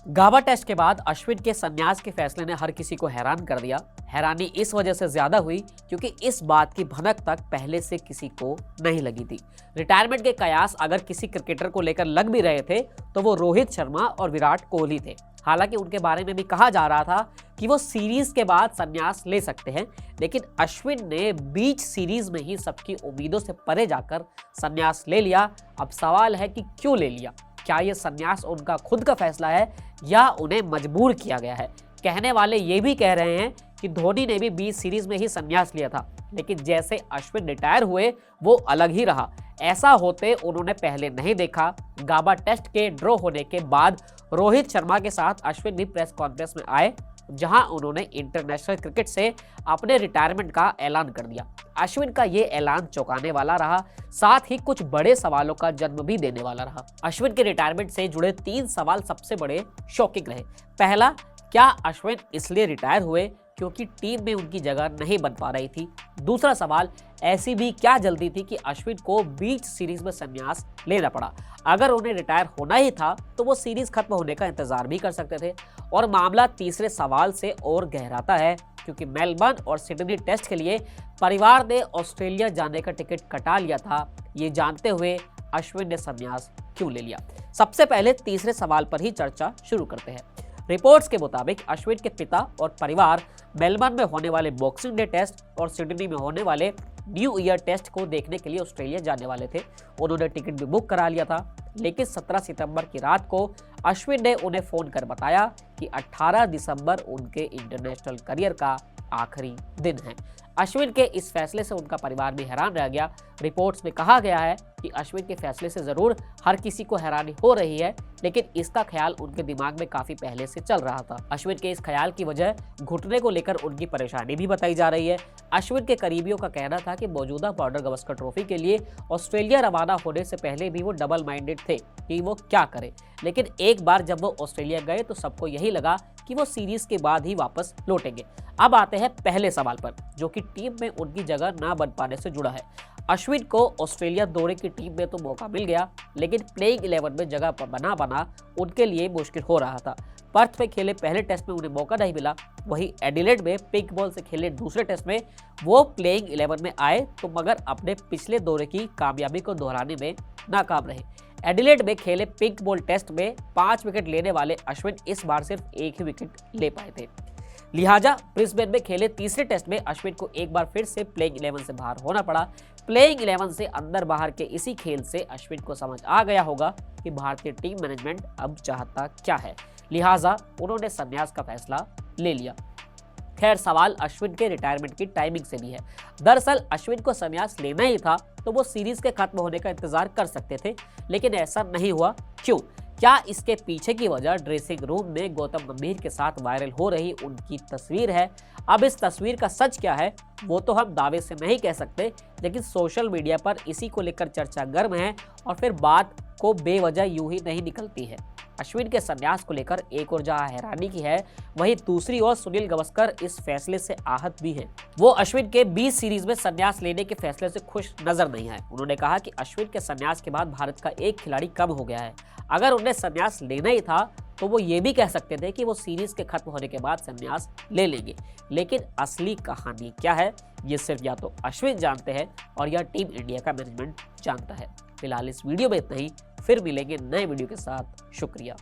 गाबा test के बाद अश्विन के संन्यास के फैसले ने हर किसी को हैरान कर दिया। हैरानी इस वजह से ज्यादा हुई क्योंकि इस बात की भनक तक पहले से किसी को नहीं लगी थी। रिटायरमेंट के कयास अगर किसी क्रिकेटर को लेकर लग भी रहे थे तो वो रोहित शर्मा और विराट कोहली थे। हालांकि उनके बारे में भी कहा जा रहा था कि वो सीरीज के बाद संन्यास ले सकते हैं, लेकिन अश्विन ने बीच सीरीज में ही सबकी उम्मीदों से परे जाकर संन्यास ले लिया। अब सवाल है कि क्यों ले लिया? क्या ये संन्यास उनका खुद का फैसला है या उन्हें मजबूर किया गया है? कहने वाले ये भी कह रहे हैं कि धोनी ने भी बीच सीरीज में ही संन्यास लिया था, लेकिन जैसे अश्विन रिटायर हुए वो अलग ही रहा। ऐसा होते उन्होंने पहले नहीं देखा। गाबा टेस्ट के ड्रॉ होने के बाद रोहित शर्मा के साथ अश्विन भी प्रेस कॉन्फ्रेंस में आए, जहां उन्होंने इंटरनेशनल क्रिकेट से अपने रिटायरमेंट का ऐलान कर दिया। अश्विन का ये ऐलान चौंकाने वाला रहा, साथ ही कुछ बड़े सवालों का जन्म भी देने वाला रहा। अश्विन के रिटायरमेंट से जुड़े 3 सवाल सबसे बड़े शॉकिंग रहे। पहला, क्या अश्विन इसलिए रिटायर हुए क्योंकि टीम में उनकी जगह नहीं बन पा रही थी? दूसरा सवाल, ऐसी भी क्या जल्दी थी कि अश्विन को बीच सीरीज में संन्यास लेना पड़ा? अगर उन्हें रिटायर होना ही था तो वो सीरीज खत्म होने का इंतजार भी कर सकते थे। और मामला तीसरे सवाल से और गहराता है क्योंकि मेलबर्न और सिडनी टेस्ट के लिए परिवार ने ऑस्ट्रेलिया जाने का टिकट कटा लिया था। ये जानते हुए अश्विन ने संन्यास क्यों ले लिया? सबसे पहले तीसरे सवाल पर ही चर्चा शुरू करते हैं। रिपोर्ट्स के मुताबिक अश्विन के पिता और परिवार मेलबर्न में होने वाले बॉक्सिंग डे टेस्ट और सिडनी में होने वाले न्यू ईयर टेस्ट को देखने के लिए ऑस्ट्रेलिया जाने वाले थे। उन्होंने टिकट भी बुक करा लिया था, लेकिन 17 सितंबर की रात को अश्विन ने उन्हें फोन कर बताया कि 18 दिसंबर उनके इंटरनेशनल करियर का आखिरी दिन है। अश्विन के इस फैसले से उनका परिवार भी हैरान रह गया। रिपोर्ट्स में कहा गया है कि अश्विन के फैसले से जरूर हर किसी को हैरानी हो रही है, लेकिन इसका ख्याल उनके दिमाग में काफी पहले से चल रहा था। अश्विन के इस ख्याल की वजह घुटने को लेकर उनकी परेशानी भी बताई जा रही है। अश्विन के करीबियों का कहना था कि मौजूदा बॉर्डर गावस्कर ट्रॉफी के लिए ऑस्ट्रेलिया रवाना होने से पहले भी वो डबल माइंडेड थे कि वो क्या करें, लेकिन एक बार जब वो ऑस्ट्रेलिया गए तो सबको यही लगा कि वो सीरीज के बाद ही वापस लौटेंगे। अब आते हैं पहले सवाल पर, जो कि टीम में उनकी जगह ना बन पाने से जुड़ा है। अश्विन को ऑस्ट्रेलिया दौरे की टीम में तो मौका मिल गया, लेकिन प्लेइंग 11 में जगह बना उनके लिए मुश्किल हो रहा था। पर्थ में खेले पहले टेस्ट में उन्हें मौका नहीं मिला, वहीं एडिलेड में पिंक बॉल से खेले दूसरे टेस्ट में वो प्लेइंग 11 में आए तो मगर अपने पिछले दौरे की कामयाबी को दोहराने में नाकाम रहे। एडिलेड में खेले पिंक बॉल टेस्ट में 5 विकेट लेने वाले अश्विन इस बार सिर्फ 1 ही विकेट ले पाए थे। लिहाजा ब्रिस्बेन में खेले तीसरे टेस्ट में अश्विन को एक बार फिर से प्लेइंग 11 से बाहर होना पड़ा। प्लेइंग 11 से अंदर बाहर के इसी खेल से अश्विन को समझ आ गया होगा कि भारतीय टीम मैनेजमेंट अब चाहता क्या है, लिहाजा उन्होंने संन्यास का फैसला ले लिया। खैर, सवाल अश्विन के रिटायरमेंट की टाइमिंग से भी है। दरअसल अश्विन को संन्यास लेना ही था तो वो सीरीज के खत्म होने का इंतजार कर सकते थे, लेकिन ऐसा नहीं हुआ। क्यों? क्या इसके पीछे की वजह ड्रेसिंग रूम में गौतम गंभीर के साथ वायरल हो रही उनकी तस्वीर है? अब इस तस्वीर का सच क्या है वो तो हम दावे से नहीं कह सकते, लेकिन सोशल मीडिया पर इसी को लेकर चर्चा गर्म है और फिर बात को बेवजह यूं ही नहीं निकलती है। अश्विन के संन्यास को लेकर एक और जहां हैरानी की है, वहीं दूसरी ओर सुनील गावस्कर इस फैसले से आहत भी हैं। वो अश्विन के 20 सीरीज में संन्यास लेने के फैसले से खुश नजर नहीं आए। उन्होंने कहा कि अश्विन के संन्यास के बाद भारत का एक खिलाड़ी कम हो गया है। अगर उन्हें संन्यास लेना ही था तो वो ये भी कह सकते थे कि वो सीरीज के खत्म होने के बाद संन्यास ले लेंगे, लेकिन असली कहानी क्या है ये सिर्फ या तो अश्विन जानते हैं और या टीम इंडिया का मैनेजमेंट जानता है। फिलहाल इस वीडियो में इतना ही, फिर मिलेंगे नए वीडियो के साथ। शुक्रिया।